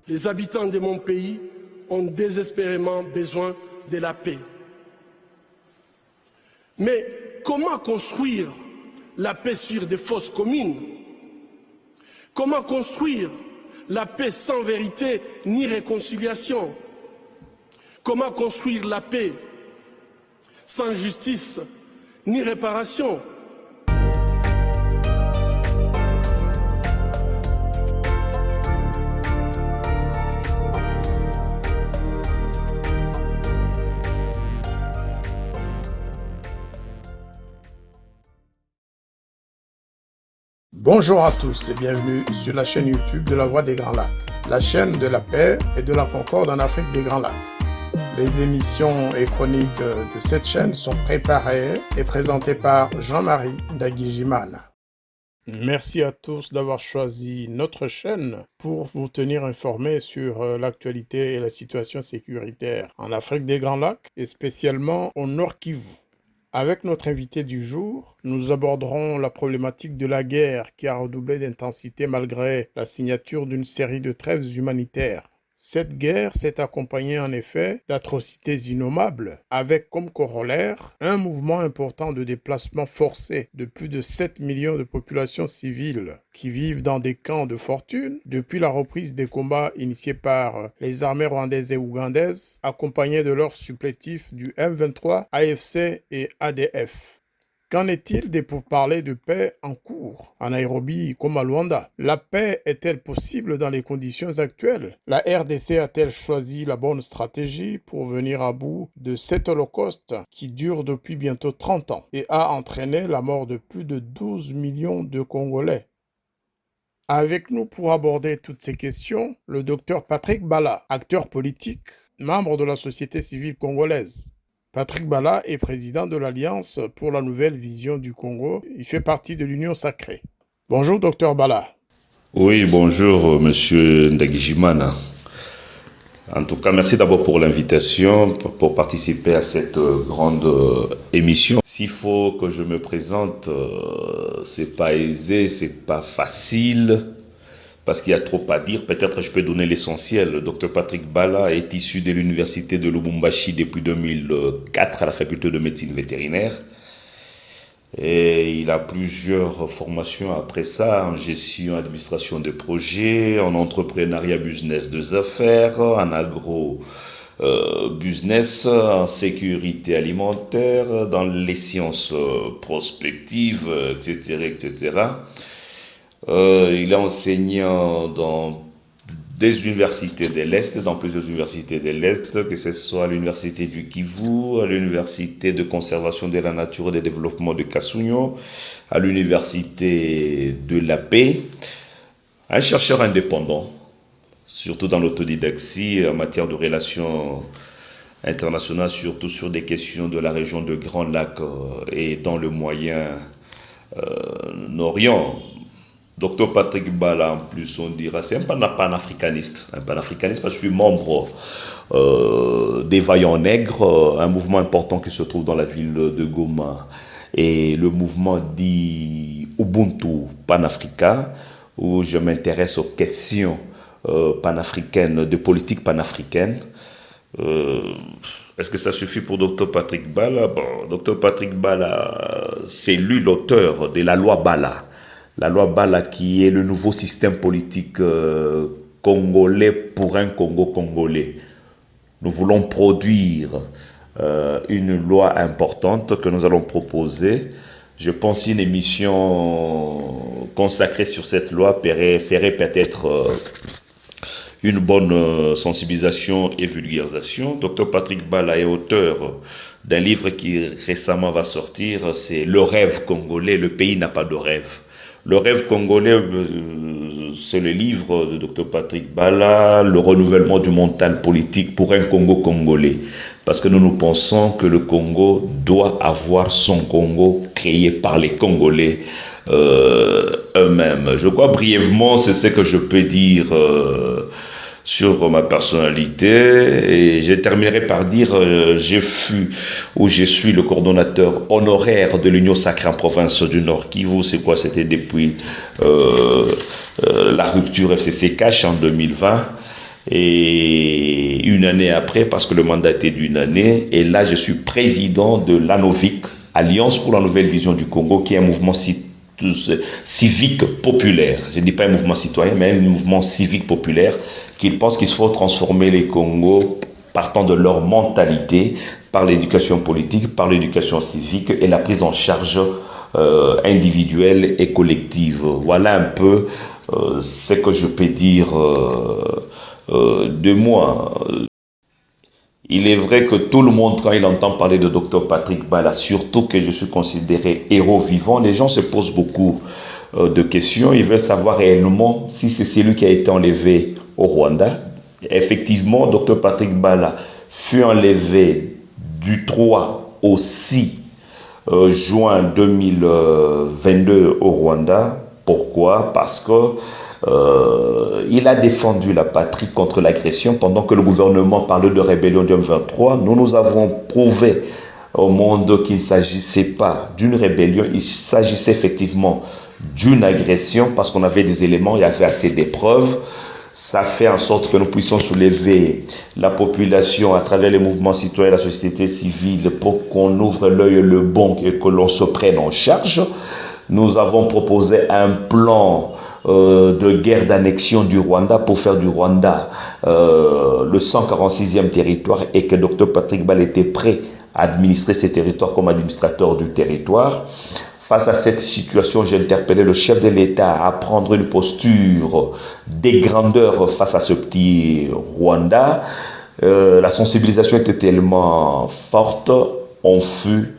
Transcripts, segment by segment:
Les habitants de mon pays ont désespérément besoin de la paix. Mais comment construire la paix sur des fausses communes? Comment construire la paix sans vérité ni réconciliation? Comment construire la paix sans justice ni réparation? Bonjour à tous et bienvenue sur la chaîne YouTube de la Voix des Grands Lacs, la chaîne de la paix et de la concorde en Afrique des Grands Lacs. Les émissions et chroniques de cette chaîne sont préparées et présentées par Jean-Marie Ndagijimana. Merci à tous d'avoir choisi notre chaîne pour vous tenir informés sur l'actualité et la situation sécuritaire en Afrique des Grands Lacs et spécialement au Nord Kivu. Avec notre invité du jour, nous aborderons la problématique de la guerre qui a redoublé d'intensité malgré la signature d'une série de trêves humanitaires. Cette guerre s'est accompagnée en effet d'atrocités innommables, avec comme corollaire un mouvement important de déplacement forcé de plus de 7 millions de populations civiles qui vivent dans des camps de fortune depuis la reprise des combats initiés par les armées rwandaises et ougandaises, accompagnés de leurs supplétifs du M23, AFC et ADF. Qu'en est-il des pourparlers de paix en cours, en Nairobi comme à Luanda? La paix est-elle possible dans les conditions actuelles? La RDC a-t-elle choisi la bonne stratégie pour venir à bout de cet holocauste qui dure depuis bientôt 30 ans et a entraîné la mort de plus de 12 millions de Congolais? Avec nous pour aborder toutes ces questions, le docteur Patrick Bala, acteur politique, membre de la société civile congolaise. Patrick Bala est président de l'Alliance pour la nouvelle vision du Congo. Il fait partie de l'Union sacrée. Bonjour, docteur Bala. Oui, bonjour, monsieur Ndagijimana. En tout cas, merci d'abord pour l'invitation, pour participer à cette grande émission. S'il faut que je me présente, c'est pas aisé, c'est pas facile, parce qu'il y a trop à dire. Peut-être je peux donner l'essentiel. Le docteur Patrick Bala est issu de l'université de Lubumbashi depuis 2004 à la faculté de médecine vétérinaire. Et il a plusieurs formations après ça, en gestion, administration de projets, en entrepreneuriat business des affaires, en agro business, en sécurité alimentaire, dans les sciences prospectives, etc., etc. Il est enseignant dans des universités de l'Est, dans plusieurs universités de l'Est, que ce soit à l'université du Kivu, à l'université de conservation de la nature et de développement de Kasunyo, à l'université de la paix. Un chercheur indépendant, surtout dans l'autodidactie en matière de relations internationales, surtout sur des questions de la région de Grand Lac et dans le Moyen-Orient. Docteur Patrick Bala, en plus, on dira, c'est un panafricaniste. Un panafricaniste parce que je suis membre des Vaillants Nègres, un mouvement important qui se trouve dans la ville de Goma, et le mouvement dit Ubuntu Panafrica, où je m'intéresse aux questions panafricaines, de politique panafricaine. Est-ce que ça suffit pour Docteur Patrick Bala? Bon, Docteur Patrick Bala, c'est lui l'auteur de la loi Bala. La loi Bala qui est le nouveau système politique congolais pour un Congo congolais. Nous voulons produire une loi importante que nous allons proposer. Je pense qu'une émission consacrée sur cette loi ferait peut-être une bonne sensibilisation et vulgarisation. Dr Patrick Bala est auteur d'un livre qui récemment va sortir, c'est Le rêve congolais, le pays n'a pas de rêve. Le rêve congolais, c'est le livre de Dr Patrick Bala, le renouvellement du mental politique pour un Congo congolais. Parce que nous pensons que le Congo doit avoir son Congo créé par les Congolais eux-mêmes. Je crois brièvement, c'est ce que je peux dire sur ma personnalité, et je terminerai par dire je suis le coordonnateur honoraire de l'Union sacrée en province du Nord Kivu. C'est quoi? C'était depuis la rupture FCC Cash en 2020. Et une année après, parce que le mandat était d'une année, et là je suis président de l'ANOVIC, Alliance pour la Nouvelle Vision du Congo, qui est un mouvement civique populaire. Je ne dis pas un mouvement citoyen, mais un mouvement civique populaire qui pense qu'il faut transformer les Congos partant de leur mentalité, par l'éducation politique, par l'éducation civique et la prise en charge individuelle et collective. Voilà un peu ce que je peux dire de moi. Il est vrai que tout le monde, quand il entend parler de Dr Patrick Bala, surtout que je suis considéré héros vivant, les gens se posent beaucoup de questions. Ils veulent savoir réellement si c'est celui qui a été enlevé au Rwanda. Effectivement, Dr Patrick Bala fut enlevé du 3 au 6 juin 2022 au Rwanda. Pourquoi? Parce que il a défendu la patrie contre l'agression pendant que le gouvernement parlait de rébellion du M23. Nous avons prouvé au monde qu'il ne s'agissait pas d'une rébellion, il s'agissait effectivement d'une agression parce qu'on avait des éléments, il y avait assez d'épreuves. Ça fait en sorte que nous puissions soulever la population à travers les mouvements citoyens, la société civile, pour qu'on ouvre l'œil le bon et que l'on se prenne en charge. Nous avons proposé un plan de guerre d'annexion du Rwanda pour faire du Rwanda le 146e territoire et que Dr Patrick Bala était prêt à administrer ces territoires comme administrateur du territoire. Face à cette situation, j'ai interpellé le chef de l'État à prendre une posture des grandeurs face à ce petit Rwanda. La sensibilisation était tellement forte, on fut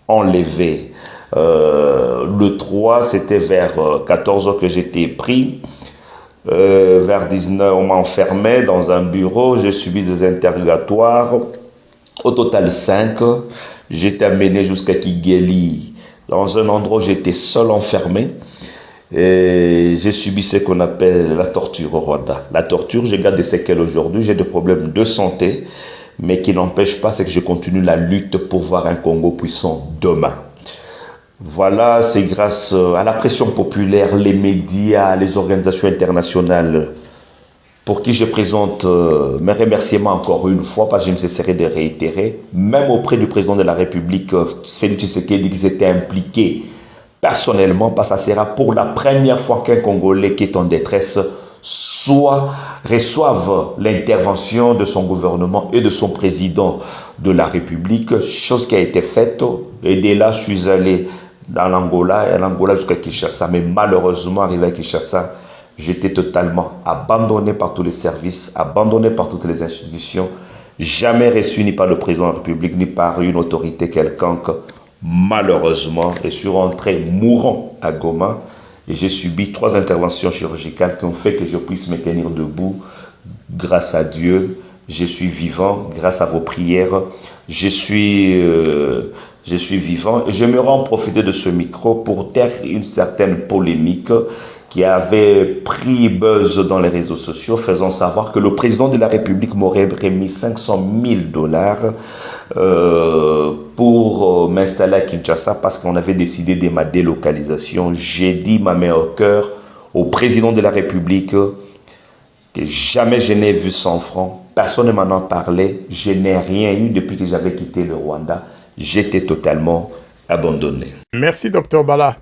enlevé. Le 3, c'était vers 14 h que j'étais pris. Vers 19 h, on m'a enfermé dans un bureau. J'ai subi des interrogatoires. Au total 5. J'étais amené jusqu'à Kigali, dans un endroit où j'étais seul enfermé. Et j'ai subi ce qu'on appelle la torture au Rwanda. La torture, je garde des séquelles aujourd'hui. J'ai des problèmes de santé, mais qui n'empêche pas, c'est que je continue la lutte pour voir un Congo puissant demain. Voilà, c'est grâce à la pression populaire, les médias, les organisations internationales, pour qui je présente mes remerciements encore une fois, parce que je ne cesserai de réitérer, même auprès du président de la République, Félix Tshisekedi, qui s'était impliqué personnellement, parce que ça sera pour la première fois qu'un Congolais qui est en détresse reçoive l'intervention de son gouvernement et de son président de la République, chose qui a été faite. Et dès là, je suis allé dans l'Angola, et l'Angola jusqu'à Kinshasa. Mais malheureusement, arrivé à Kinshasa, j'étais totalement abandonné par tous les services, abandonné par toutes les institutions, jamais reçu ni par le président de la République, ni par une autorité quelconque. Malheureusement, je suis rentré mourant à Goma et j'ai subi 3 interventions chirurgicales qui ont fait que je puisse me tenir debout. Grâce à Dieu, je suis vivant. Grâce à vos prières, je suis vivant. Et j'aimerais en profiter de ce micro pour taire une certaine polémique qui avait pris buzz dans les réseaux sociaux, faisant savoir que le président de la République m'aurait remis 500 000 $ pour m'installer à Kinshasa parce qu'on avait décidé de ma délocalisation. J'ai dit ma main au cœur au président de la République que jamais je n'ai vu 100 francs. Personne ne m'en a parlé. Je n'ai rien eu depuis que j'avais quitté le Rwanda. J'étais totalement abandonné. Merci, Dr Bala.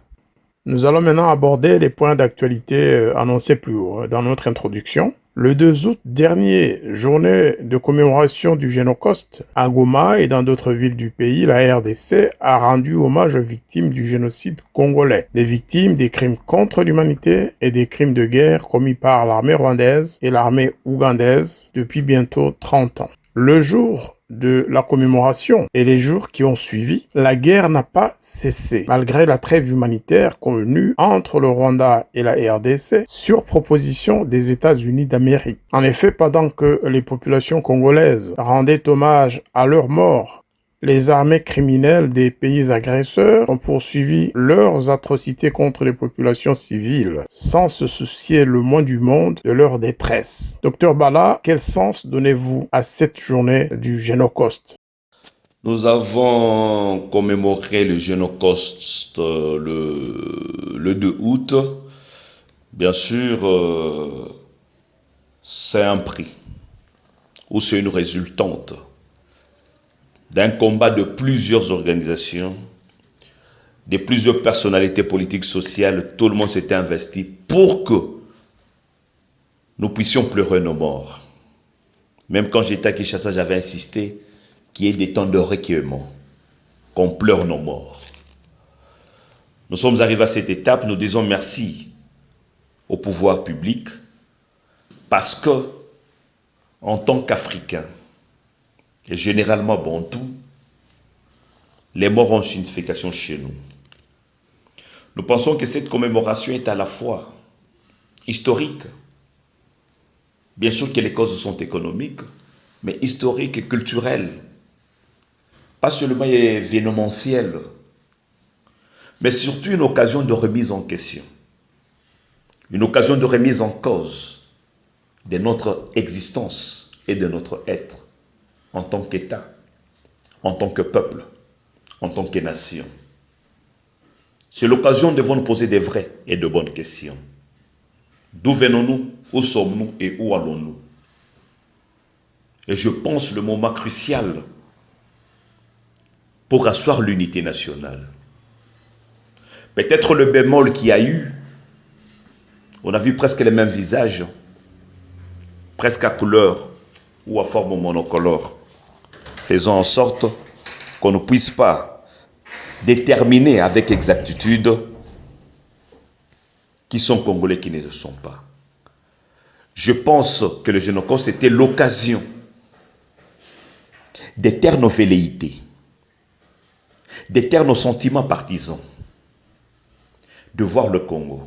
Nous allons maintenant aborder les points d'actualité annoncés plus haut dans notre introduction. Le 2 août dernier, journée de commémoration du Génocide, à Goma et dans d'autres villes du pays, la RDC a rendu hommage aux victimes du génocide congolais, des victimes des crimes contre l'humanité et des crimes de guerre commis par l'armée rwandaise et l'armée ougandaise depuis bientôt 30 ans. Le jour de la commémoration et les jours qui ont suivi, la guerre n'a pas cessé, malgré la trêve humanitaire convenue entre le Rwanda et la RDC sur proposition des États-Unis d'Amérique. En effet, pendant que les populations congolaises rendaient hommage à leurs morts, les armées criminelles des pays agresseurs ont poursuivi leurs atrocités contre les populations civiles, sans se soucier le moins du monde de leur détresse. Docteur Bala, quel sens donnez-vous à cette journée du Génocide? Nous avons commémoré le Génocide le 2 août. Bien sûr, c'est un prix. ou c'est une résultante d'un combat de plusieurs organisations, de plusieurs personnalités politiques, sociales. Tout le monde s'était investi pour que nous puissions pleurer nos morts. Même quand j'étais à Kinshasa, j'avais insisté qu'il y ait des temps de requiem, qu'on pleure nos morts. Nous sommes arrivés à cette étape, nous disons merci au pouvoir public, parce que, en tant qu'Africains, et généralement Bantou, les morts ont une signification chez nous. Nous pensons que cette commémoration est à la fois historique. Bien sûr que les causes sont économiques, mais historiques et culturelles. Pas seulement événementielles, mais surtout une occasion de remise en question. Une occasion de remise en cause de notre existence et de notre être en tant qu'État, en tant que peuple, en tant que nation. C'est l'occasion de nous poser des vraies et de bonnes questions. D'où venons-nous, où sommes-nous et où allons-nous? Et je pense le moment crucial pour asseoir l'unité nationale. Peut-être le bémol qu'il y a eu, on a vu presque les mêmes visages, presque à couleur ou à forme monocolore. Faisons en sorte qu'on ne puisse pas déterminer avec exactitude qui sont Congolais, qui ne le sont pas. Je pense que le Génocide, c'était l'occasion de taire nos velléités, de taire nos sentiments partisans, de voir le Congo.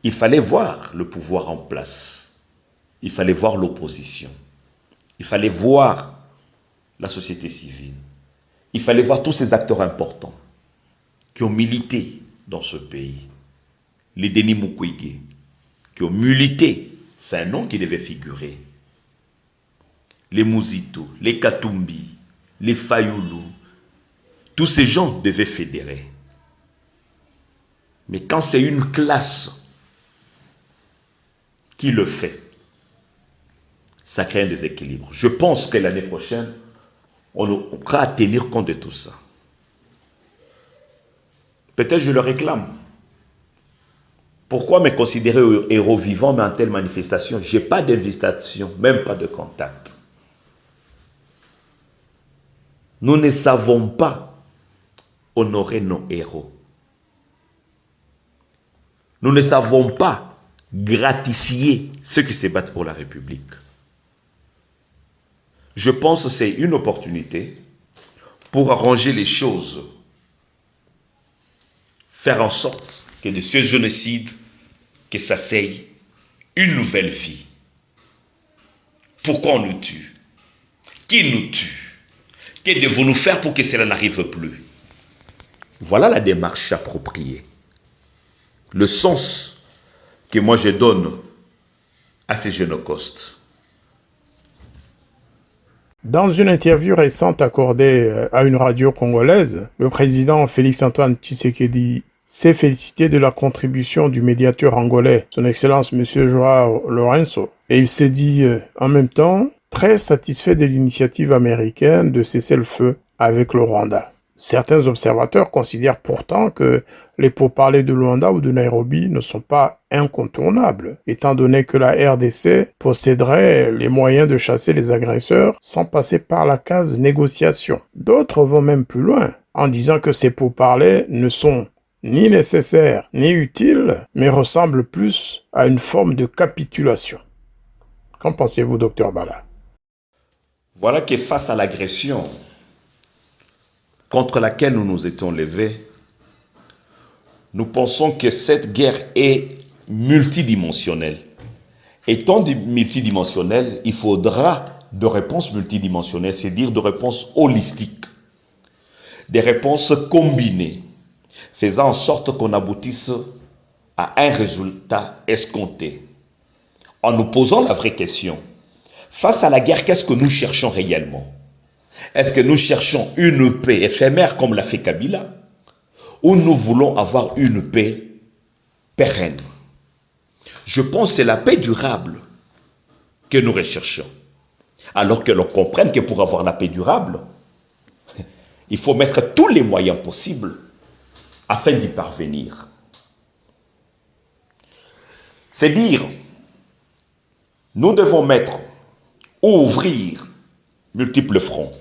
Il fallait voir le pouvoir en place. Il fallait voir l'opposition. Il fallait voir la société civile. Il fallait voir tous ces acteurs importants qui ont milité dans ce pays. Les Denis Mukwege, qui ont milité, c'est un nom qui devait figurer. Les Muzito, les Katumbi, les Fayoulou, tous ces gens devaient fédérer. Mais quand c'est une classe qui le fait, ça crée un déséquilibre. Je pense que l'année prochaine, on aura à tenir compte de tout ça. Peut-être je le réclame. Pourquoi me considérer héros vivant, mais en telle manifestation? Je n'ai pas d'invitation, même pas de contact. Nous ne savons pas honorer nos héros. Nous ne savons pas gratifier ceux qui se battent pour la République. Je pense que c'est une opportunité pour arranger les choses, faire en sorte que de ce génocide, que ça s'aille une nouvelle vie. Pourquoi on nous tue? Qui nous tue? Que devons-nous faire pour que cela n'arrive plus? Voilà la démarche appropriée. Le sens que moi je donne à ces génocides. Dans une interview récente accordée à une radio congolaise, le président Félix-Antoine Tshisekedi s'est félicité de la contribution du médiateur angolais, son Excellence M. Joao Lourenço, et il s'est dit en même temps très satisfait de l'initiative américaine de cesser le feu avec le Rwanda. Certains observateurs considèrent pourtant que les pourparlers de Luanda ou de Nairobi ne sont pas incontournables, étant donné que la RDC posséderait les moyens de chasser les agresseurs sans passer par la case négociation. D'autres vont même plus loin, en disant que ces pourparlers ne sont ni nécessaires ni utiles, mais ressemblent plus à une forme de capitulation. Qu'en pensez-vous, Dr Bala? Voilà que face à l'agression contre laquelle nous nous étions levés, nous pensons que cette guerre est multidimensionnelle. Étant multidimensionnelle, il faudra de réponses multidimensionnelles, c'est-à-dire de réponses holistiques, des réponses combinées, faisant en sorte qu'on aboutisse à un résultat escompté. En nous posant la vraie question, face à la guerre, qu'est-ce que nous cherchons réellement? Est-ce que nous cherchons une paix éphémère comme l'a fait Kabila, ou nous voulons avoir une paix pérenne? Je pense que c'est la paix durable que nous recherchons. Alors que l'on comprenne que pour avoir la paix durable, il faut mettre tous les moyens possibles afin d'y parvenir. C'est dire, nous devons mettre ou ouvrir multiples fronts.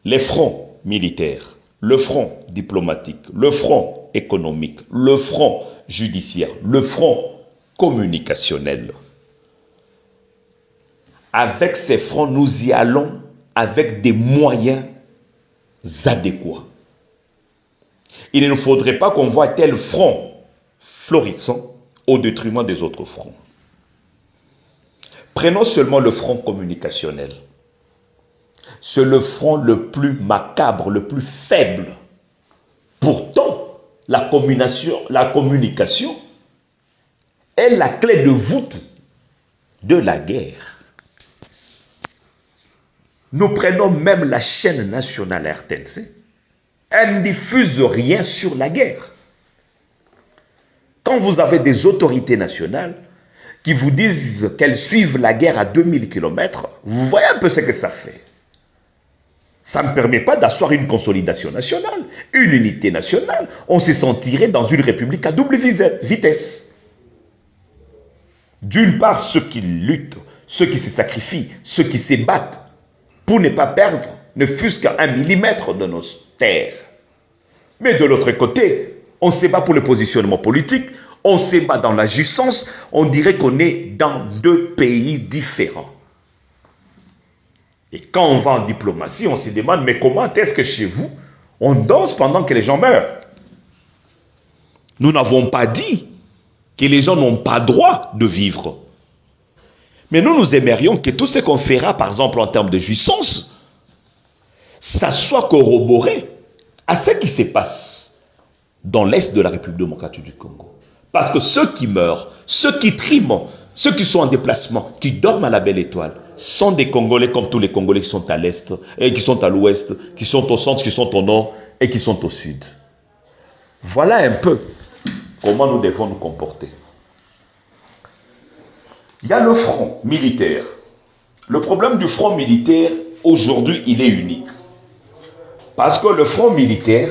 Les fronts militaires, le front diplomatique, le front économique, le front judiciaire, le front communicationnel. Avec ces fronts, nous y allons avec des moyens adéquats. Il ne faudrait pas qu'on voit tel front florissant au détriment des autres fronts. Prenons seulement le front communicationnel. C'est le front le plus macabre, le plus faible. Pourtant, la communication est la clé de voûte de la guerre. Nous prenons même la chaîne nationale RTNC. Elle ne diffuse rien sur la guerre. Quand vous avez des autorités nationales qui vous disent qu'elles suivent la guerre à 2000 km, vous voyez un peu ce que ça fait. Ça ne permet pas d'asseoir une consolidation nationale, une unité nationale. On se sentirait dans une république à double vitesse. D'une part, ceux qui luttent, ceux qui se sacrifient, ceux qui se battent pour ne pas perdre ne fût-ce qu'un millimètre de nos terres. Mais de l'autre côté, on se bat pour le positionnement politique, on se bat dans la jouissance, on dirait qu'on est dans deux pays différents. Et quand on va en diplomatie, on se demande, mais comment est-ce que chez vous, on danse pendant que les gens meurent? Nous n'avons pas dit que les gens n'ont pas droit de vivre. Mais nous aimerions que tout ce qu'on fera, par exemple en termes de jouissance, ça soit corroboré à ce qui se passe dans l'Est de la République démocratique du Congo. Parce que ceux qui meurent, ceux qui triment, ceux qui sont en déplacement, qui dorment à la belle étoile, sont des Congolais comme tous les Congolais qui sont à l'Est, et qui sont à l'Ouest, qui sont au centre, qui sont au Nord, et qui sont au Sud. Voilà un peu comment nous devons nous comporter. Il y a le front militaire. Le problème du front militaire, aujourd'hui, il est unique. Parce que le front militaire,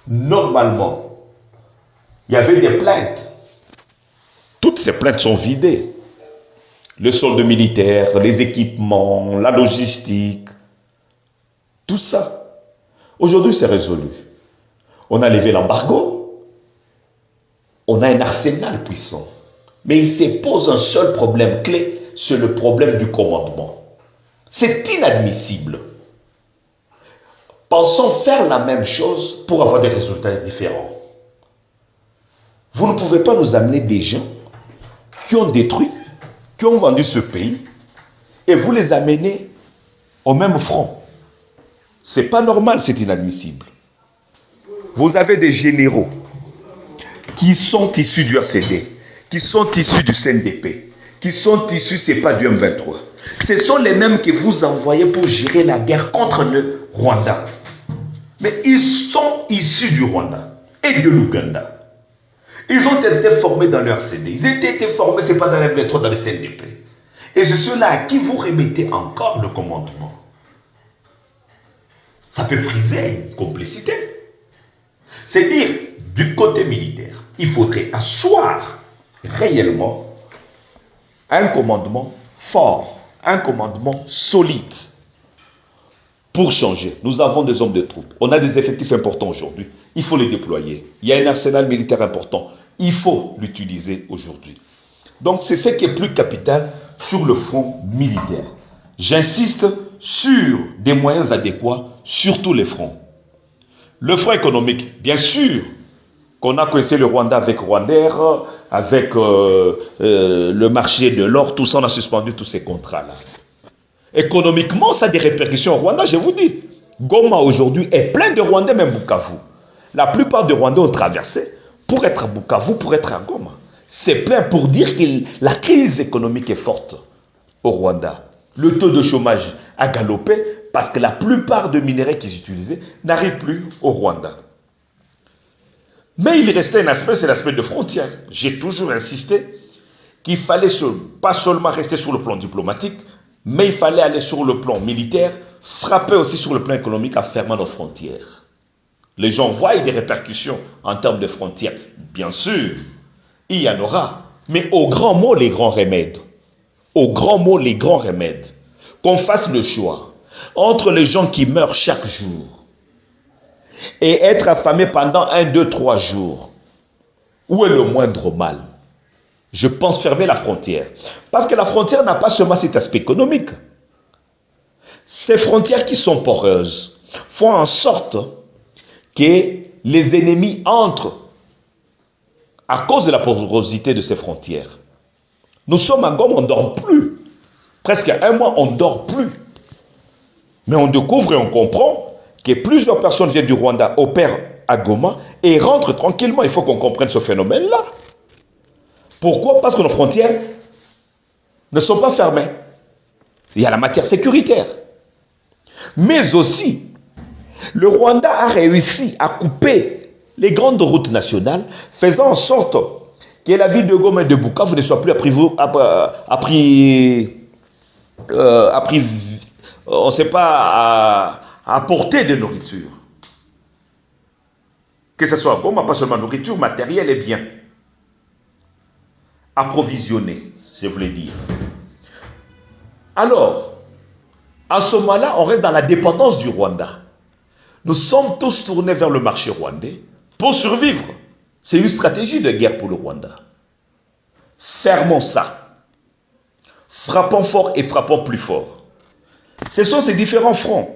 normalement, il y avait des plaintes. Toutes ces plaintes sont vidées. Le solde militaire, les équipements, la logistique, tout ça. Aujourd'hui, c'est résolu. On a levé l'embargo. On a un arsenal puissant. Mais il se pose un seul problème clé, c'est le problème du commandement. C'est inadmissible. Pensons faire la même chose pour avoir des résultats différents. Vous ne pouvez pas nous amener des gens qui ont détruit, qui ont vendu ce pays, et vous les amenez au même front. C'est pas normal, c'est inadmissible. Vous avez des généraux qui sont issus du RCD, qui sont issus du CNDP, qui sont issus, c'est pas du M23. Ce sont les mêmes que vous envoyez pour gérer la guerre contre le Rwanda. Mais ils sont issus du Rwanda et de l'Ouganda. Ils ont été formés dans le RCD. Ils ont été formés, c'est pas dans le M23, dans le CNDP. Et c'est ceux-là à qui vous remettez encore le commandement. Ça peut friser une complicité. C'est dire, du côté militaire, il faudrait asseoir réellement un commandement fort, un commandement solide pour changer. Nous avons des hommes de troupes, on a des effectifs importants aujourd'hui, il faut les déployer. Il y a un arsenal militaire important, il faut l'utiliser aujourd'hui. Donc c'est ce qui est plus capital sur le front militaire. J'insiste sur des moyens adéquats sur tous les fronts. Le front économique, bien sûr, qu'on a coincé le Rwanda avec Rwandair, avec le marché de l'or, tout ça, on a suspendu tous ces contrats-là. Économiquement, ça a des répercussions au Rwanda, je vous dis. Goma aujourd'hui est plein de Rwandais, même Bukavu. La plupart des Rwandais ont traversé pour être à Bukavu, pour être à Goma. C'est plein pour dire que la crise économique est forte au Rwanda. Le taux de chômage a galopé parce que la plupart des minerais qu'ils utilisaient n'arrivent plus au Rwanda. Mais il restait un aspect, c'est l'aspect de frontière. J'ai toujours insisté, qu'il fallait pas seulement rester sur le plan diplomatique, mais il fallait aller sur le plan militaire, frapper aussi sur le plan économique en fermant nos frontières. Les gens voient des répercussions en termes de frontières. Bien sûr, il y en aura. Mais au grand mot, les grands remèdes. Au grand mot, les grands remèdes. Qu'on fasse le choix entre les gens qui meurent chaque jour et être affamés pendant 1, 2, 3 jours. Où est le moindre mal? Je pense fermer la frontière. Parce que la frontière n'a pas seulement cet aspect économique. Ces frontières qui sont poreuses font en sorte que les ennemis entrent à cause de la porosité de ces frontières. Nous sommes à Goma, on ne dort plus. Presque 1 mois, on ne dort plus. Mais on découvre et on comprend que plusieurs personnes viennent du Rwanda, opèrent à Goma et rentrent tranquillement. Il faut qu'on comprenne ce phénomène-là. Pourquoi? Parce que nos frontières ne sont pas fermées. Il y a la matière sécuritaire. Mais aussi, le Rwanda a réussi à couper les grandes routes nationales, faisant en sorte que la ville de Goma et de Bukavu ne soit plus on ne sait pas, à portée de nourriture. Que ce soit à Goma, pas seulement nourriture, matériel et biens. Approvisionné, je voulais dire. Alors, à ce moment-là, on reste dans la dépendance du Rwanda. Nous sommes tous tournés vers le marché rwandais pour survivre. C'est une stratégie de guerre pour le Rwanda. Fermons ça. Frappons fort et frappons plus fort. Ce sont ces différents fronts.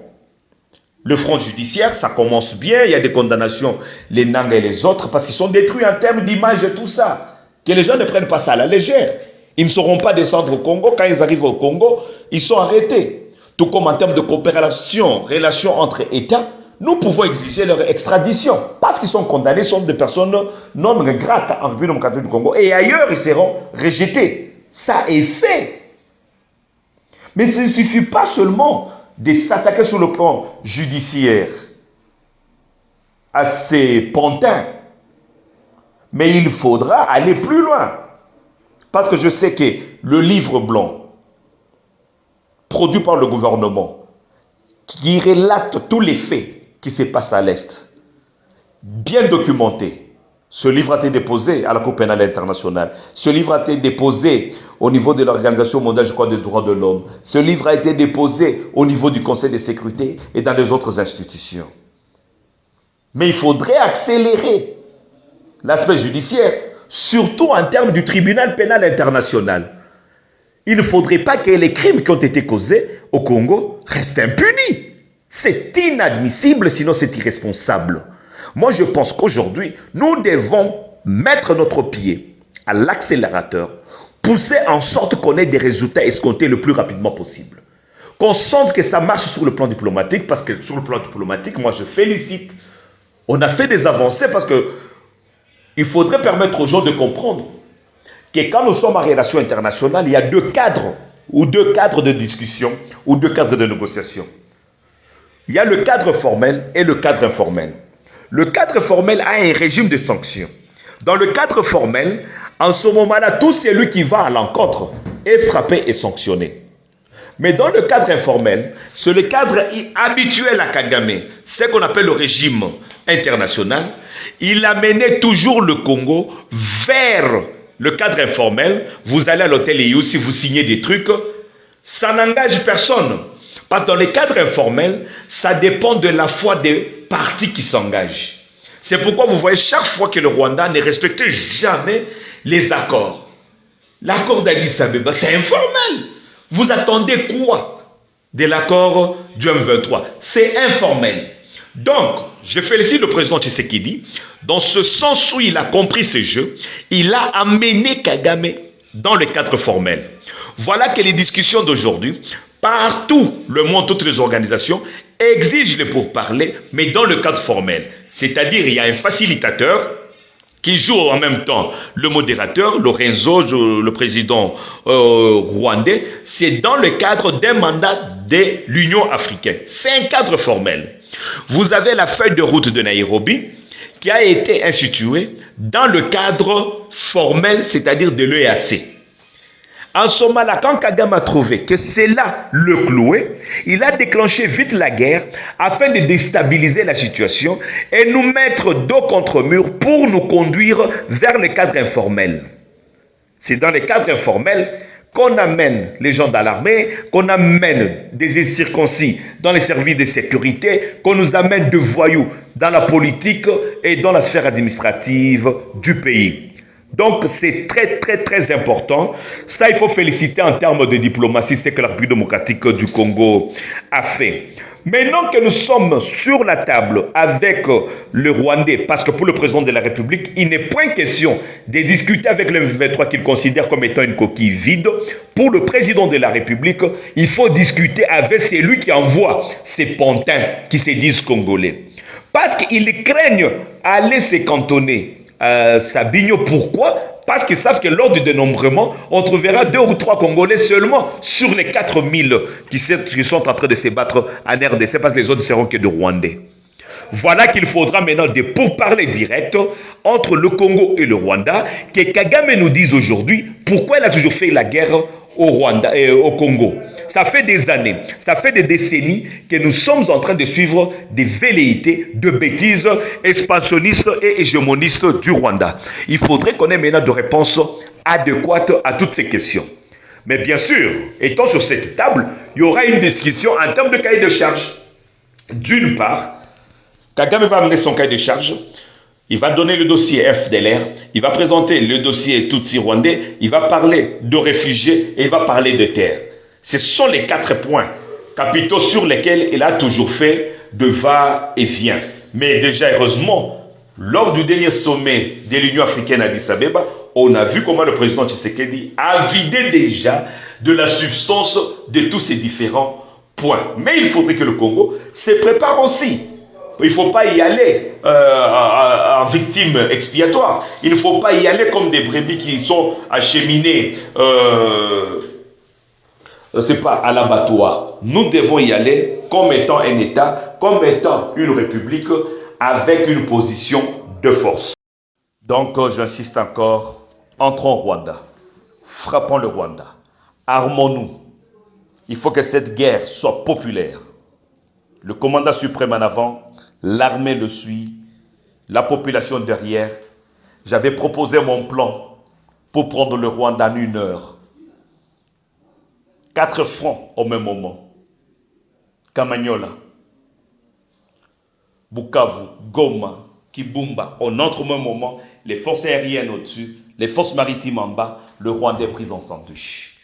Le front judiciaire, ça commence bien, il y a des condamnations, les Nanga et les autres, parce qu'ils sont détruits en termes d'image et tout ça. Que les gens ne prennent pas ça à la légère. Ils ne sauront pas descendre au Congo. Quand ils arrivent au Congo, ils sont arrêtés. Tout comme en termes de coopération, relations entre États, nous pouvons exiger leur extradition. Parce qu'ils sont condamnés, sont des personnes non grates en République démocratique du Congo. Et ailleurs, ils seront rejetés. Ça est fait. Mais ce ne suffit pas seulement de s'attaquer sur le plan judiciaire à ces pantins. Mais il faudra aller plus loin. Parce que je sais que le livre blanc, produit par le gouvernement, qui relate tous les faits qui se passent à l'Est, bien documenté, ce livre a été déposé à la Cour pénale internationale, ce livre a été déposé au niveau de l'Organisation mondiale, je crois, des droits de l'homme, ce livre a été déposé au niveau du Conseil de sécurité et dans les autres institutions. Mais il faudrait accélérer l'aspect judiciaire, surtout en termes du tribunal pénal international. Il ne faudrait pas que les crimes qui ont été causés au Congo restent impunis. C'est inadmissible, sinon c'est irresponsable. Moi, je pense qu'aujourd'hui, nous devons mettre notre pied à l'accélérateur, pousser en sorte qu'on ait des résultats escomptés le plus rapidement possible. Qu'on sente que ça marche sur le plan diplomatique, parce que sur le plan diplomatique, moi je félicite. On a fait des avancées parce que il faudrait permettre aux gens de comprendre que quand nous sommes en relation internationale, il y a deux cadres de discussion ou deux cadres de négociation. Il y a le cadre formel et le cadre informel. Le cadre formel a un régime de sanctions. Dans le cadre formel, en ce moment-là, tout celui qui va à l'encontre est frappé et sanctionné. Mais dans le cadre informel, c'est le cadre habituel à Kagame, ce qu'on appelle le régime international. Il a mené toujours le Congo vers le cadre informel. Vous allez à l'hôtel EU, si vous signez des trucs, ça n'engage personne. Parce que dans les cadres informels, ça dépend de la foi des partis qui s'engagent. C'est pourquoi vous voyez chaque fois que le Rwanda ne respecte jamais les accords. L'accord d'Addis Abeba, c'est informel. Vous attendez quoi de l'accord du M23? C'est informel. Donc, je félicite le président Tshisekedi. Dans ce sens où il a compris ce jeu, il a amené Kagame dans le cadre formel. Voilà que les discussions d'aujourd'hui, partout le monde, toutes les organisations, exigent les pourparlers, mais dans le cadre formel. C'est-à-dire, il y a un facilitateur qui joue en même temps le modérateur, Lorenzo, le président rwandais. C'est dans le cadre d'un mandat de l'Union africaine. C'est un cadre formel. Vous avez la feuille de route de Nairobi qui a été instituée dans le cadre formel, c'est-à-dire de l'EAC. En ce moment-là, quand Kagame a trouvé que c'est là le cloué, il a déclenché vite la guerre afin de déstabiliser la situation et nous mettre dos contre mur pour nous conduire vers le cadre informel. C'est dans le cadre informel qu'on amène les gens dans l'armée, qu'on amène des circoncis dans les services de sécurité, qu'on nous amène de voyous dans la politique et dans la sphère administrative du pays. Donc c'est très important. Ça, il faut féliciter en termes de diplomatie, c'est que la République démocratique du Congo a fait. Maintenant que nous sommes sur la table avec le Rwandais, parce que pour le président de la République, il n'est point question de discuter avec le M23 qu'il considère comme étant une coquille vide. Pour le président de la République, il faut discuter avec celui qui envoie ces pantins qui se disent congolais. Parce qu'ils craignent aller se cantonner à Sabinyo. Pourquoi? Parce qu'ils savent que lors du dénombrement, on trouvera 2 ou 3 Congolais seulement sur les 4000 qui sont en train de se battre en RDC, parce que les autres ne seront que de Rwandais. Voilà qu'il faudra maintenant des pourparlers directs entre le Congo et le Rwanda, que Kagame nous dise aujourd'hui pourquoi il a toujours fait la guerre au Rwanda et au Congo. Ça fait des années, ça fait des décennies que nous sommes en train de suivre des velléités de bêtises expansionnistes et hégémonistes du Rwanda. Il faudrait qu'on ait maintenant des réponses adéquates à toutes ces questions. Mais bien sûr, étant sur cette table, il y aura une discussion en termes de cahier de charge. D'une part, Kagame va amener son cahier de charge, il va donner le dossier FDLR, il va présenter le dossier Tutsi rwandais, il va parler de réfugiés et il va parler de terre. Ce sont les 4 points capitaux sur lesquels il a toujours fait de va-et-vient. Mais déjà, heureusement, lors du dernier sommet de l'Union africaine à Addis Abeba, on a vu comment le président Tshisekedi a vidé déjà de la substance de tous ces différents points. Mais il faudrait que le Congo se prépare aussi. Il ne faut pas y aller en victime expiatoire. Il ne faut pas y aller comme des brebis qui sont acheminées c'est pas à l'abattoir. Nous devons y aller comme étant un État, comme étant une république avec une position de force. Donc, j'insiste encore, entrons au Rwanda, frappons le Rwanda, armons-nous. Il faut que cette guerre soit populaire. Le commandant suprême en avant, l'armée le suit, la population derrière. J'avais proposé mon plan pour prendre le Rwanda en 1 heure. 4 fronts au même moment. Kamanyola, Bukavu, Goma, Kibumba, on entre au même moment, les forces aériennes au-dessus, les forces maritimes en bas, le Rwanda est pris en sandwich.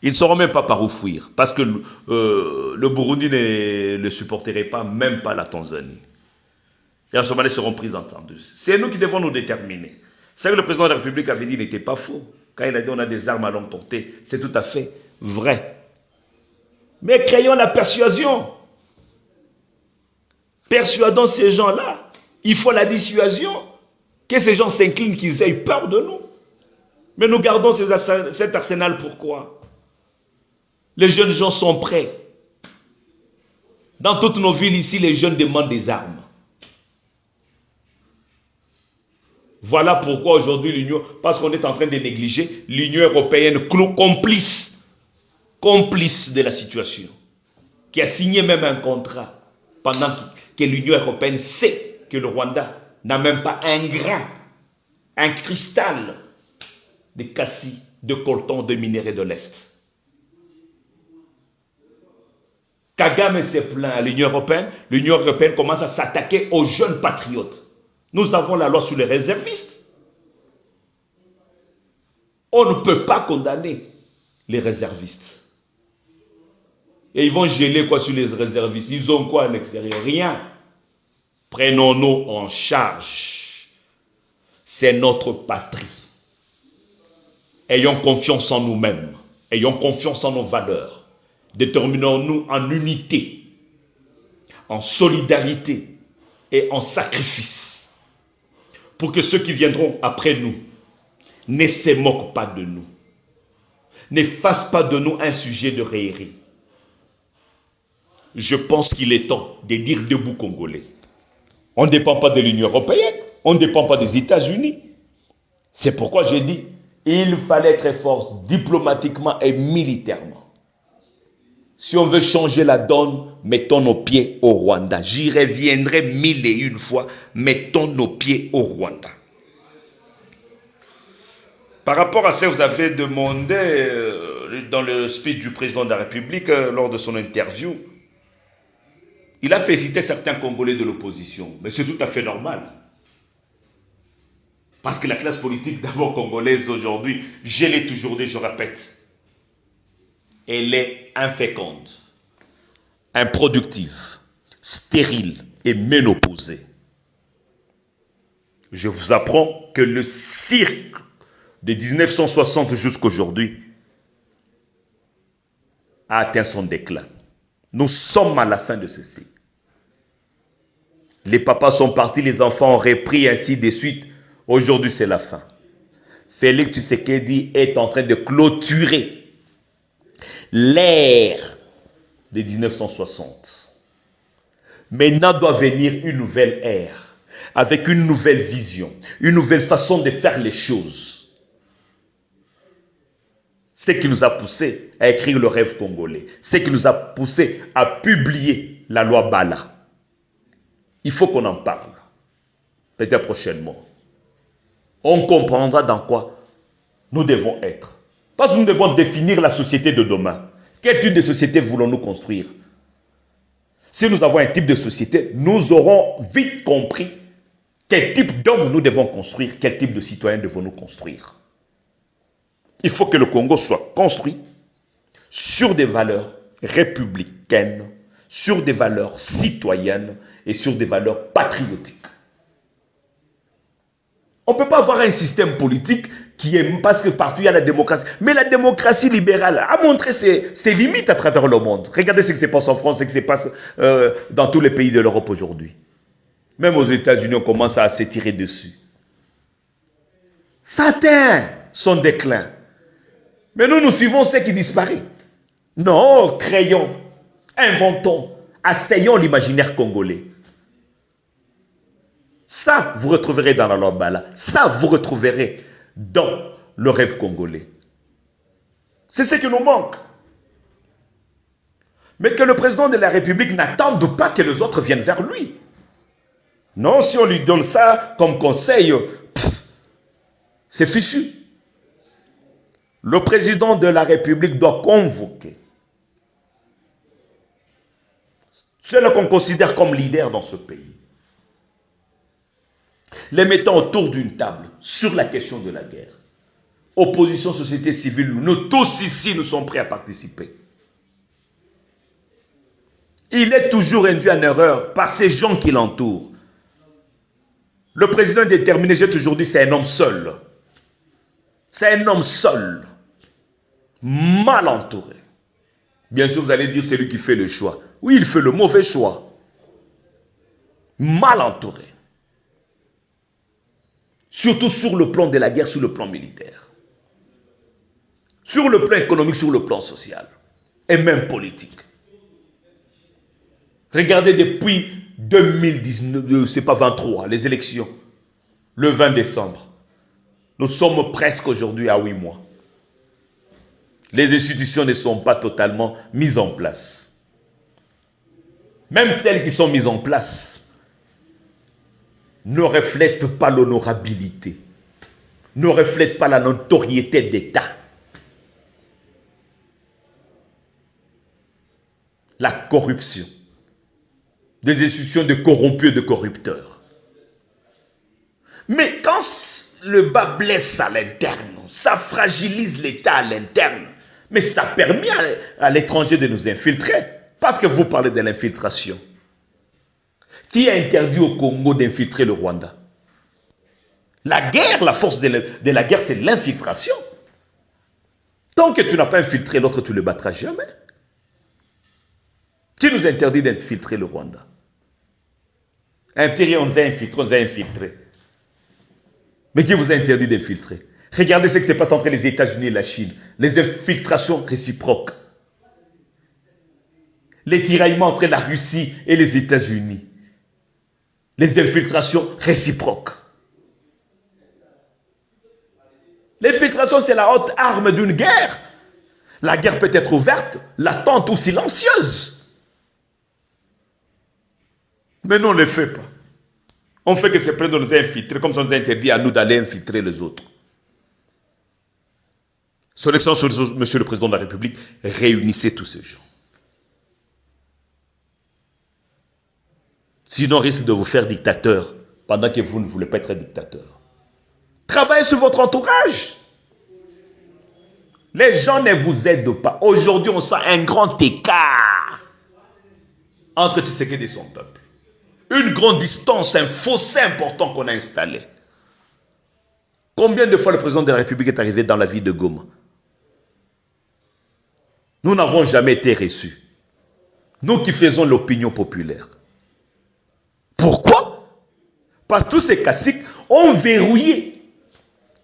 Ils ne sauront même pas par où fuir, parce que le Burundi ne le supporterait pas, même pas la Tanzanie. Et en ce moment, ils seront pris en sandwich. C'est nous qui devons nous déterminer. C'est que le président de la République avait dit, il n'était pas faux. Quand il a dit on a des armes à longue portée, c'est tout à fait vrai. Mais créons la persuasion. Persuadons ces gens-là. Il faut la dissuasion. Que ces gens s'inclinent, qu'ils aient peur de nous. Mais nous gardons cet arsenal pourquoi? Les jeunes gens sont prêts. Dans toutes nos villes ici, les jeunes demandent des armes. Voilà pourquoi aujourd'hui l'Union, parce qu'on est en train de négliger, l'Union européenne complice de la situation, qui a signé même un contrat pendant que l'Union européenne sait que le Rwanda n'a même pas un grain, un cristal de cassis, de coltan, de minerais de l'Est. Kagame s'est plaint à l'Union européenne commence à s'attaquer aux jeunes patriotes. Nous avons la loi sur les réservistes. On ne peut pas condamner les réservistes. Et ils vont geler quoi sur les réservistes? Ils ont quoi à l'extérieur? Rien. Prenons-nous en charge. C'est notre patrie. Ayons confiance en nous-mêmes. Ayons confiance en nos valeurs. Déterminons-nous en unité, en solidarité et en sacrifice. Pour que ceux qui viendront après nous ne se moquent pas de nous. Ne fassent pas de nous un sujet de raillerie. Je pense qu'il est temps de dire debout Congolais. On ne dépend pas de l'Union européenne, on ne dépend pas des États-Unis. C'est pourquoi j'ai dit, Il fallait être fort diplomatiquement et militairement. Si on veut changer la donne, mettons nos pieds au Rwanda. J'y reviendrai 1001 fois, mettons nos pieds au Rwanda. Par rapport à ça, vous avez demandé dans le speech du président de la République, lors de son interview, il a félicité certains Congolais de l'opposition. Mais c'est tout à fait normal. Parce que la classe politique d'abord congolaise aujourd'hui, je l'ai toujours dit, je répète, elle est inféconde, improductive, stérile et ménopausée. Je vous apprends que le cirque de 1960 jusqu'à aujourd'hui a atteint son déclin. Nous sommes à la fin de ce cycle. Les papas sont partis, les enfants ont repris, ainsi de suite. Aujourd'hui, c'est la fin. Félix Tshisekedi est en train de clôturer l'ère de 1960. Maintenant doit venir une nouvelle ère, avec une nouvelle vision, une nouvelle façon de faire les choses. Ce qui nous a poussé à écrire le rêve congolais, ce qui nous a poussé à publier la loi Bala. Il faut qu'on en parle, peut-être prochainement. On comprendra dans quoi nous devons être. Parce que nous devons définir la société de demain. Quel type de société voulons-nous construire? Si nous avons un type de société, nous aurons vite compris quel type d'homme nous devons construire, quel type de citoyen devons-nous construire. Il faut que le Congo soit construit sur des valeurs républicaines, sur des valeurs citoyennes et sur des valeurs patriotiques. On ne peut pas avoir un système politique qui est, parce que partout il y a la démocratie. Mais la démocratie libérale a montré ses limites à travers le monde. Regardez ce qui se passe en France, ce qui se passe dans tous les pays de l'Europe aujourd'hui. Même aux États-Unis, on commence à se tirer dessus. Ça atteint son déclin. Mais nous suivons ce qui disparaît. Non, créons, inventons, asseyons l'imaginaire congolais. Ça, vous retrouverez dans la loi Bala. Ça, vous retrouverez dans le rêve congolais. C'est ce qui nous manque. Mais que le président de la République n'attende pas que les autres viennent vers lui. Non, si on lui donne ça comme conseil, c'est fichu. Le président de la République doit convoquer ceux qu'on considère comme leaders dans ce pays, les mettant autour d'une table sur la question de la guerre. Opposition, société civile, nous tous ici, nous sommes prêts à participer. Il est toujours induit en erreur par ces gens qui l'entourent. Le président est déterminé, j'ai toujours dit, c'est un homme seul. C'est un homme seul, mal entouré. Bien sûr, vous allez dire, c'est lui qui fait le choix. Oui, il fait le mauvais choix. Mal entouré. Surtout sur le plan de la guerre, sur le plan militaire. Sur le plan économique, sur le plan social. Et même politique. Regardez depuis 2019, c'est pas 23, les élections. Le 20 décembre. Nous sommes presque aujourd'hui à 8 mois. Les institutions ne sont pas totalement mises en place. Même celles qui sont mises en place ne reflètent pas l'honorabilité, ne reflètent pas la notoriété d'État. La corruption, des institutions de corrompus et de corrupteurs. Mais quand le bas blesse à l'interne, ça fragilise l'État à l'interne, mais ça permet à l'étranger de nous infiltrer. Parce que vous parlez de l'infiltration. Qui a interdit au Congo d'infiltrer le Rwanda? La guerre, la force de la guerre, c'est l'infiltration. Tant que tu n'as pas infiltré l'autre, tu ne le battras jamais. Qui nous interdit d'infiltrer le Rwanda? On nous a infiltré. Mais qui vous a interdit d'infiltrer? Regardez ce qui se passe entre les États-Unis et la Chine. Les infiltrations réciproques. Les tiraillements entre la Russie et les États-Unis. Les infiltrations réciproques. L'infiltration, c'est la haute arme d'une guerre. La guerre peut être ouverte, latente ou silencieuse. Mais nous, on ne le fait pas. On fait que c'est près de nous infiltrer, comme ça on nous interdit à nous d'aller infiltrer les autres. Son Excellence, Monsieur le Président de la République, réunissez tous ces gens. Sinon, on risque de vous faire dictateur pendant que vous ne voulez pas être dictateur. Travaillez sur votre entourage. Les gens ne vous aident pas. Aujourd'hui, on sent un grand écart entre Tshisekedi et son peuple. Une grande distance, un fossé important qu'on a installé. Combien de fois le président de la République est arrivé dans la ville de Goma? Nous n'avons jamais été reçus. Nous qui faisons l'opinion populaire. Pourquoi? Parce que tous ces caciques ont verrouillé.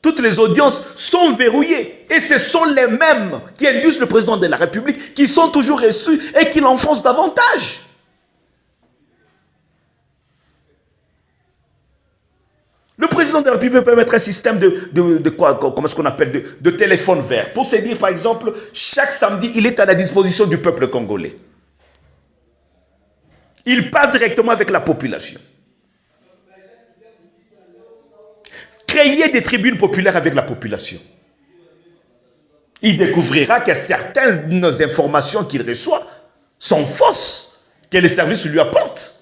Toutes les audiences sont verrouillées. Et ce sont les mêmes qui induisent le président de la République, qui sont toujours reçus et qui l'enfoncent davantage. Le président de la République peut mettre un système de quoi, comment est-ce qu'on appelle, de téléphone vert. Pour se dire, par exemple, chaque samedi, il est à la disposition du peuple congolais. Il parle directement avec la population. Créer des tribunes populaires avec la population. Il découvrira que certaines informations qu'il reçoit sont fausses, que les services lui apportent.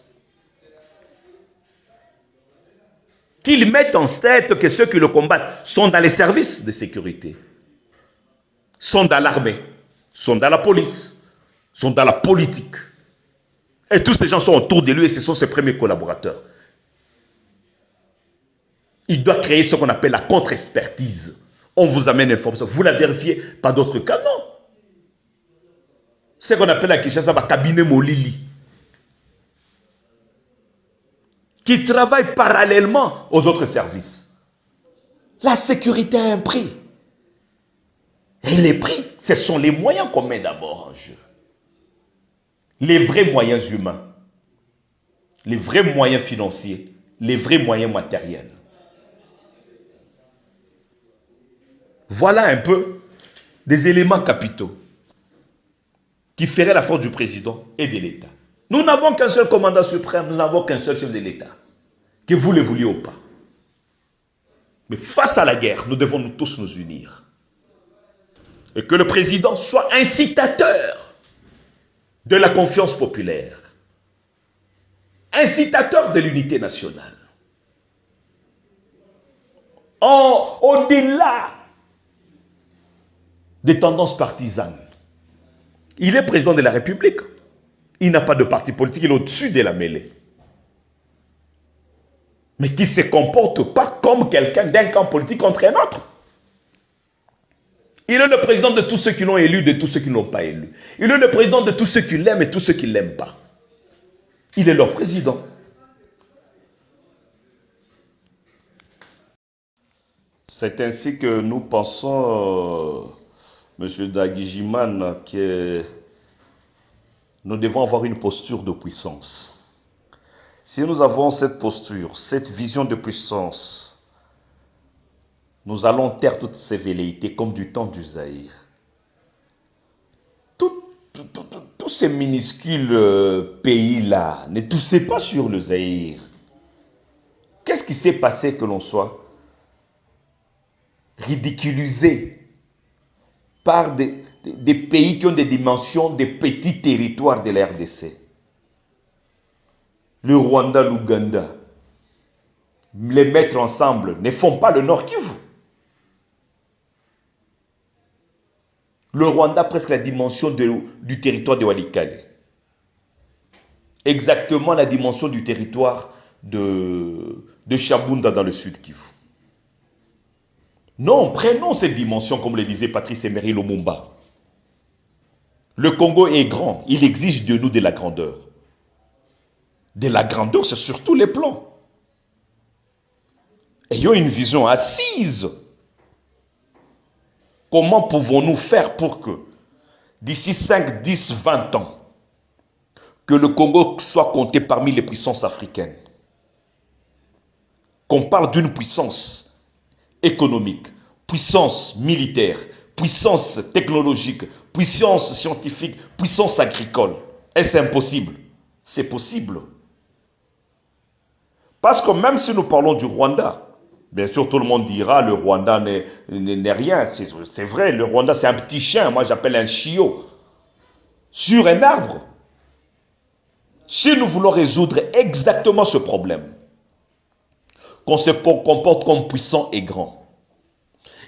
Qu'ils mettent en tête que ceux qui le combattent sont dans les services de sécurité, sont dans l'armée, sont dans la police, sont dans la politique. Et tous ces gens sont autour de lui et ce sont ses premiers collaborateurs. Il doit créer ce qu'on appelle la contre-expertise. On vous amène l'information, vous la vérifiez par d'autres canaux. Ce qu'on appelle à Kinshasa un cabinet Molili, qui travaille parallèlement aux autres services. La sécurité a un prix. Et les prix, ce sont les moyens qu'on met d'abord en jeu. Les vrais moyens humains, les vrais moyens financiers, les vrais moyens matériels. Voilà un peu des éléments capitaux qui feraient la force du président et de l'État. Nous n'avons qu'un seul commandant suprême, nous n'avons qu'un seul chef de l'État, que vous le vouliez ou pas. Mais face à la guerre, nous devons nous tous nous unir. Et que le président soit incitateur de la confiance populaire, incitateur de l'unité nationale. Au-delà des tendances partisanes, il est président de la République. Il n'a pas de parti politique, il est au-dessus de la mêlée. Mais qui ne se comporte pas comme quelqu'un d'un camp politique contre un autre. Il est le président de tous ceux qui l'ont élu, de tous ceux qui ne l'ont pas élu. Il est le président de tous ceux qui l'aiment et tous ceux qui ne l'aiment pas. Il est leur président. C'est ainsi que nous pensons, M. Ndagijimana, que nous devons avoir une posture de puissance. Si nous avons cette posture, cette vision de puissance, nous allons taire toutes ces velléités comme du temps du Zaïre. Tous ces minuscules pays-là ne toussaient pas sur le Zaïre. Qu'est-ce qui s'est passé que l'on soit ridiculisé par des pays qui ont des dimensions des petits territoires de la RDC? Le Rwanda, l'Ouganda, les mettre ensemble ne font pas le Nord Kivu. Le Rwanda a presque la dimension du territoire de Walikale. Exactement la dimension du territoire de Chabunda dans le sud Kivu. Non, prenons cette dimension comme le disait Patrice Emery Lumumba. Le Congo est grand, il exige de nous de la grandeur. De la grandeur, c'est sur tous les plans. Ayons une vision assise. Comment pouvons-nous faire pour que, d'ici 5, 10, 20 ans, que le Congo soit compté parmi les puissances africaines? Qu'on parle d'une puissance économique, puissance militaire, puissance technologique, puissance scientifique, puissance agricole. Est-ce impossible? C'est possible. Parce que même si nous parlons du Rwanda, bien sûr tout le monde dira le Rwanda n'est rien. C'est vrai, le Rwanda c'est un petit chien, moi j'appelle un chiot, sur un arbre. Si nous voulons résoudre exactement ce problème, qu'on se comporte comme puissant et grand,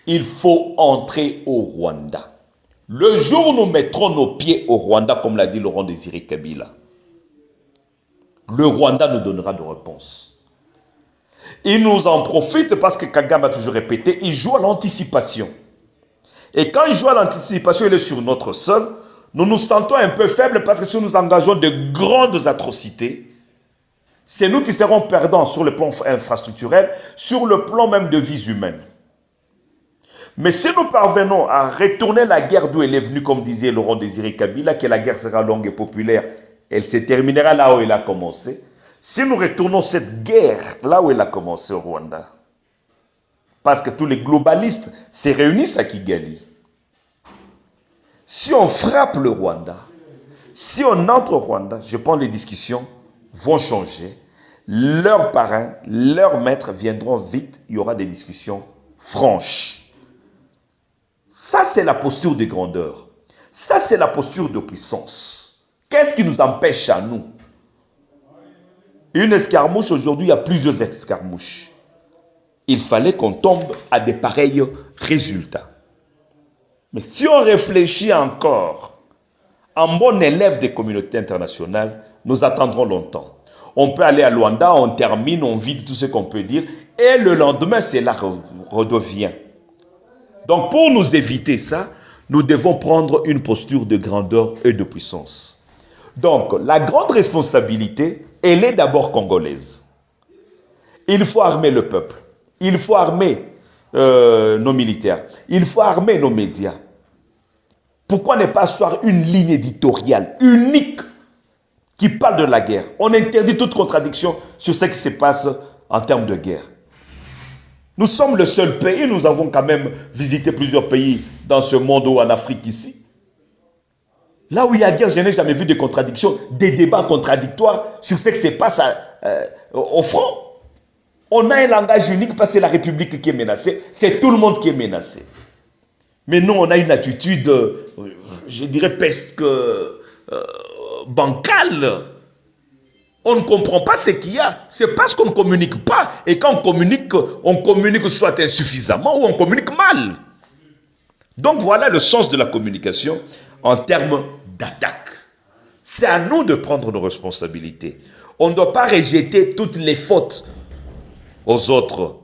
il faut entrer au Rwanda. Le jour où nous mettrons nos pieds au Rwanda, comme l'a dit Laurent Désiré Kabila, le Rwanda nous donnera de réponses. Il nous en profite parce que Kagame a toujours répété, il joue à l'anticipation. Et quand il joue à l'anticipation, il est sur notre sol, nous nous sentons un peu faibles parce que si nous engageons de grandes atrocités, c'est nous qui serons perdants sur le plan infrastructurel, sur le plan même de vies humaines. Mais si nous parvenons à retourner la guerre d'où elle est venue, comme disait Laurent Désiré Kabila, que la guerre sera longue et populaire, elle se terminera là où elle a commencé. Si nous retournons cette guerre là où elle a commencé au Rwanda, parce que tous les globalistes se réunissent à Kigali, si on frappe le Rwanda, si on entre au Rwanda, je pense que les discussions vont changer. Leurs parrains, leurs maîtres viendront vite, il y aura des discussions franches. Ça, c'est la posture de grandeur. Ça, c'est la posture de puissance. Qu'est-ce qui nous empêche à nous? Une escarmouche, aujourd'hui, il y a plusieurs escarmouches. Il fallait qu'on tombe à des pareils résultats. Mais si on réfléchit encore, en bon élève des communautés internationales, nous attendrons longtemps. On peut aller à Luanda, on termine, on vide tout ce qu'on peut dire, et le lendemain, cela redevient. Donc, pour nous éviter ça, nous devons prendre une posture de grandeur et de puissance. Donc, la grande responsabilité, elle est d'abord congolaise. Il faut armer le peuple. Il faut armer nos militaires. Il faut armer nos médias. Pourquoi ne pas asseoir une ligne éditoriale unique qui parle de la guerre? On interdit toute contradiction sur ce qui se passe en termes de guerre. Nous sommes le seul pays, nous avons quand même visité plusieurs pays dans ce monde ou en Afrique ici. Là où il y a guerre, je n'ai jamais vu de contradictions, des débats contradictoires sur ce qui se passe au front. On a un langage unique parce que c'est la République qui est menacée, c'est tout le monde qui est menacé. Mais nous, on a une attitude, je dirais presque bancale. On ne comprend pas ce qu'il y a. C'est parce qu'on ne communique pas. Et quand on communique soit insuffisamment ou on communique mal. Donc voilà le sens de la communication en termes d'attaque. C'est à nous de prendre nos responsabilités. On ne doit pas rejeter toutes les fautes aux autres.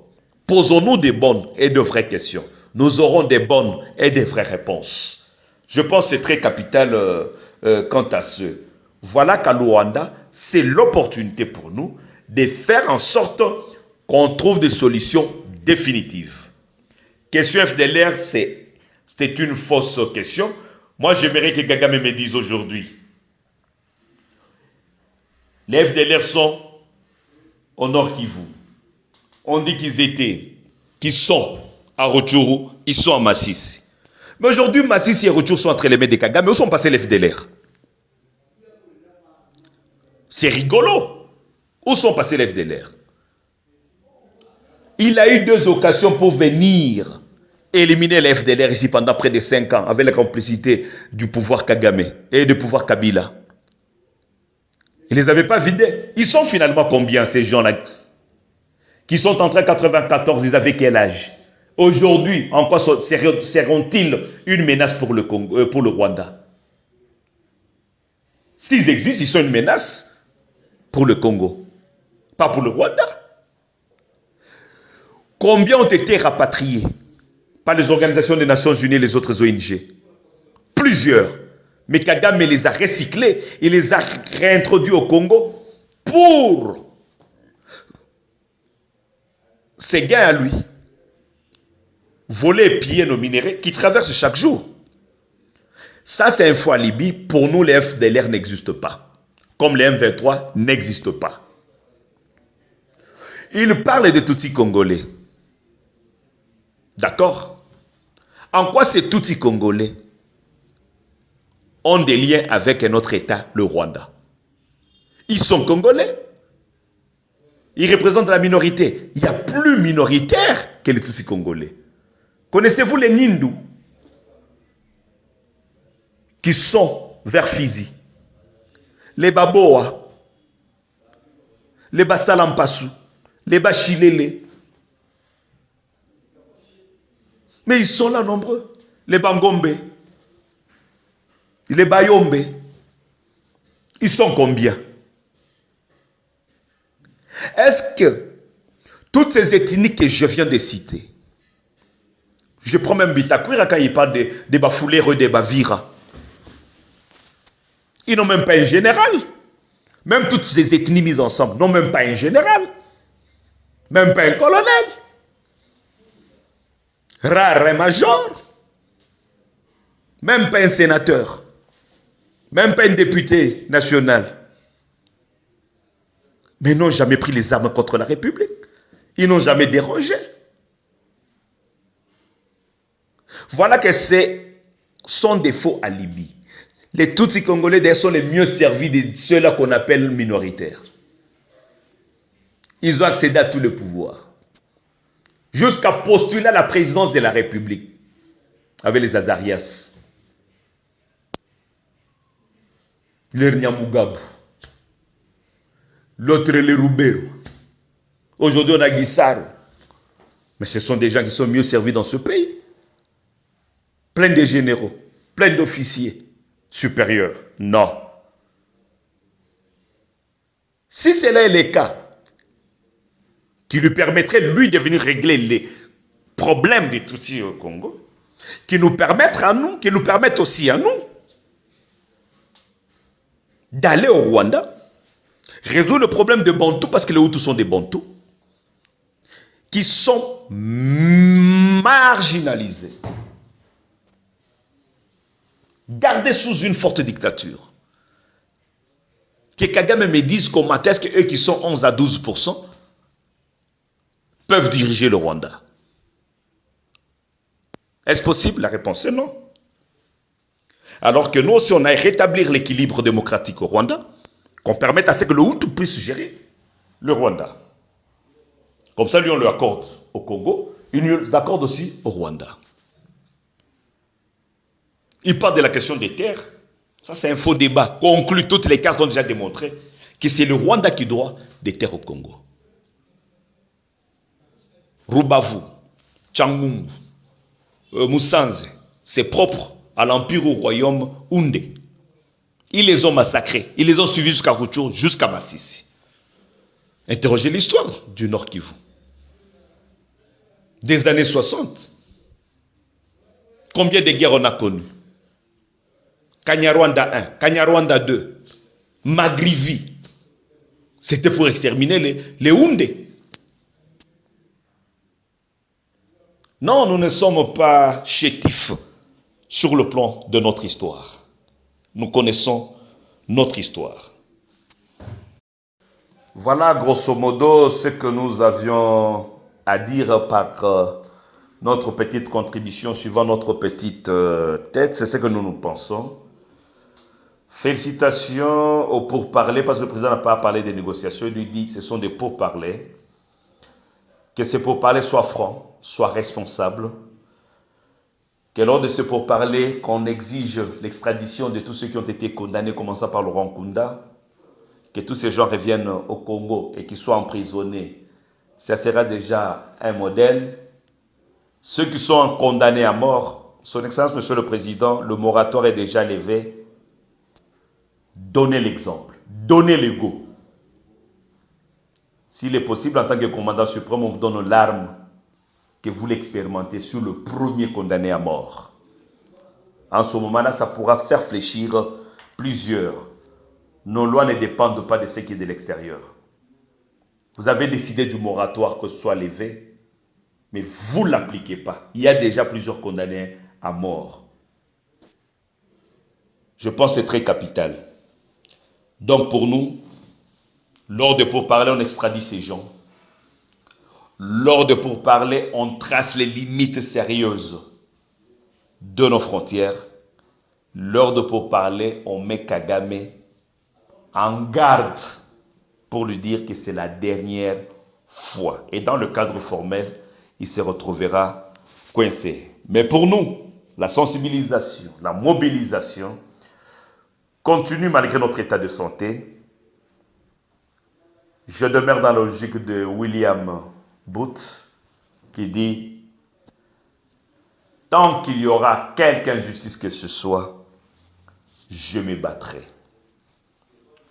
Posons-nous des bonnes et de vraies questions. Nous aurons des bonnes et des vraies réponses. Je pense que c'est très capital quant à ce. Voilà qu'à Luanda, c'est l'opportunité pour nous de faire en sorte qu'on trouve des solutions définitives. Question FDLR, c'est une fausse question. Moi, j'aimerais que Kagame me dise aujourd'hui. Les FDLR sont au Nord Kivu. On dit qu'ils sont à Rutshuru, ils sont à Masisi. Mais aujourd'hui, Masisi et Rutshuru sont entre les mains de Kagame. Où sont passés les FDLR? C'est rigolo. Où sont passés les FDLR? Il a eu 2 occasions pour venir éliminer les FDLR ici pendant près de 5 ans avec la complicité du pouvoir Kagame et du pouvoir Kabila. Il ne les avait pas vidés. Ils sont finalement combien ces gens-là qui sont entrés en 1994? Ils avaient quel âge? Aujourd'hui, en quoi seront-ils une menace pour le Rwanda? S'ils existent, ils sont une menace pour le Congo, pas pour le Rwanda. Combien ont été rapatriés par les organisations des Nations Unies et les autres ONG? Plusieurs. Mais Kagame les a recyclés, il les a réintroduits au Congo pour ses gains à lui. Voler et piller nos minéraux qui traversent chaque jour. Ça, c'est un faux alibi. Pour nous, les FDLR n'existent pas. Comme les M23 n'existent pas. Il parle de Tutsis congolais. D'accord? En quoi ces Tutsis congolais ont des liens avec un autre État, le Rwanda? Ils sont congolais. Ils représentent la minorité. Il y a plus minoritaire que les Tutsis congolais. Connaissez-vous les Nindu qui sont vers Fizi? Les Baboa, les Basalampasu, les Bachilele. Mais ils sont là nombreux. Les Bangombe, les Bayombe. Ils sont combien? Est-ce que toutes ces ethnies que je viens de citer, je prends même Bitakwira quand il parle des Bafouleros, des Bavira, ils n'ont même pas un général. Même toutes ces ethnies mises ensemble n'ont même pas un général. Même pas un colonel. Rare un major. Même pas un sénateur. Même pas un député national. Mais ils n'ont jamais pris les armes contre la République. Ils n'ont jamais dérangé. Voilà que c'est son défaut alibi. Les Tutsis congolais sont les mieux servis de ceux-là qu'on appelle minoritaires. Ils ont accédé à tout le pouvoir. Jusqu'à postuler à la présidence de la République. Avec les Azarias. Les Nyamugab. L'autre les Roubero. Aujourd'hui on a Guissaro. Mais ce sont des gens qui sont mieux servis dans ce pays. Plein de généraux. Plein d'officiers. Supérieur. Non. Si cela est le cas, qui lui permettrait, lui, de venir régler les problèmes des Tutsis au Congo, qui nous permettent aussi à nous d'aller au Rwanda, résoudre le problème de Bantou, parce que les Hutus sont des Bantous, qui sont marginalisés. Gardés sous une forte dictature. Que Kagame me dise comment est-ce qu'eux qui sont 11 à 12% peuvent diriger le Rwanda. Est-ce possible? La réponse est non. Alors que nous aussi on a rétablir l'équilibre démocratique au Rwanda, qu'on permette à ce que le Hutu puisse gérer le Rwanda. Comme ça, lui on le accorde au Congo, il nous accorde aussi au Rwanda. Il parle de la question des terres. Ça, c'est un faux débat. Conclut, toutes les cartes ont déjà démontré que c'est le Rwanda qui doit des terres au Congo. Rubavu, Tchangungu, Musanze, c'est propre à l'empire au royaume Houndé. Ils les ont massacrés. Ils les ont suivis jusqu'à Rutshuru, jusqu'à Massissi. Interrogez l'histoire du Nord Kivu. Des années 60. Combien de guerres on a connues? Kanyarwanda 1, Kanyarwanda 2, Magrivi. C'était pour exterminer les Houndés. Non, nous ne sommes pas chétifs sur le plan de notre histoire. Nous connaissons notre histoire. Voilà grosso modo ce que nous avions à dire par notre petite contribution suivant notre petite tête. C'est ce que nous pensons. Félicitations aux pourparlers, parce que le président n'a pas parlé des négociations. Il lui dit que ce sont des pourparlers. Que ces pourparlers soient francs, soient responsables. Que lors de ces pourparlers, qu'on exige l'extradition de tous ceux qui ont été condamnés, commençant par Laurent Nkunda. Que tous ces gens reviennent au Congo et qu'ils soient emprisonnés. Ça sera déjà un modèle. Ceux qui sont condamnés à mort, son Excellence, Monsieur le Président, le moratoire est déjà levé. Donnez l'exemple, donnez le go. S'il est possible, en tant que commandant suprême, on vous donne l'arme que vous l'expérimentez sur le premier condamné à mort. En ce moment-là, ça pourra faire fléchir plusieurs. Nos lois ne dépendent pas de ce qui est de l'extérieur. Vous avez décidé du moratoire que ce soit levé, mais vous ne l'appliquez pas. Il y a déjà plusieurs condamnés à mort. Je pense que c'est très capital. Donc pour nous, lors de pourparlers, on extradie ces gens. Lors de pourparlers, on trace les limites sérieuses. de nos frontières, lors de pourparlers, on met Kagame en garde pour lui dire que c'est la dernière fois. Et dans le cadre formel, il se retrouvera coincé. Mais pour nous, la sensibilisation, la mobilisation continue malgré notre état de santé. Je demeure dans la logique de William Booth qui dit « Tant qu'il y aura quelque injustice que ce soit, je me battrai. »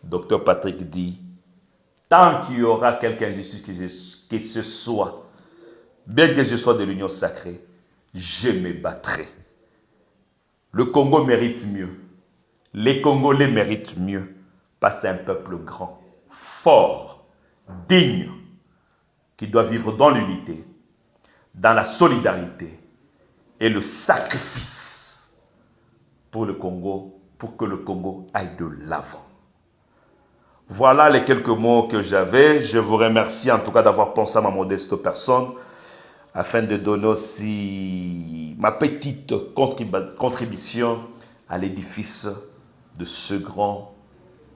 Docteur Patrick dit « Tant qu'il y aura quelque injustice que ce soit, bien que je sois de l'union sacrée, je me battrai. » Le Congo mérite mieux. Les Congolais méritent mieux parce que c'est un peuple grand, fort, digne, qui doit vivre dans l'unité, dans la solidarité et le sacrifice pour le Congo, pour que le Congo aille de l'avant. Voilà les quelques mots que j'avais. Je vous remercie en tout cas d'avoir pensé à ma modeste personne afin de donner aussi ma petite contribution à l'édifice de ce grand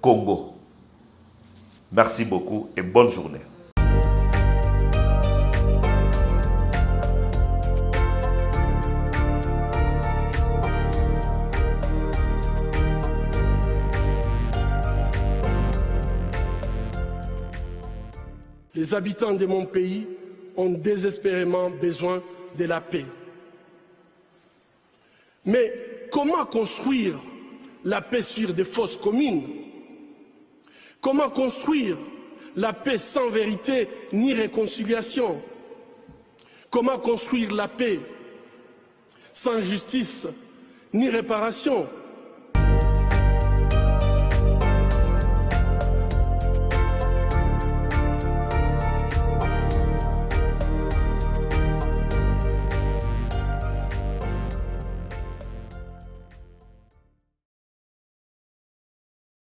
Congo. Merci beaucoup et bonne journée. Les habitants de mon pays ont désespérément besoin de la paix. Mais comment construire la paix sur des fausses communes? Comment construire la paix sans vérité ni réconciliation? Comment construire la paix sans justice ni réparation?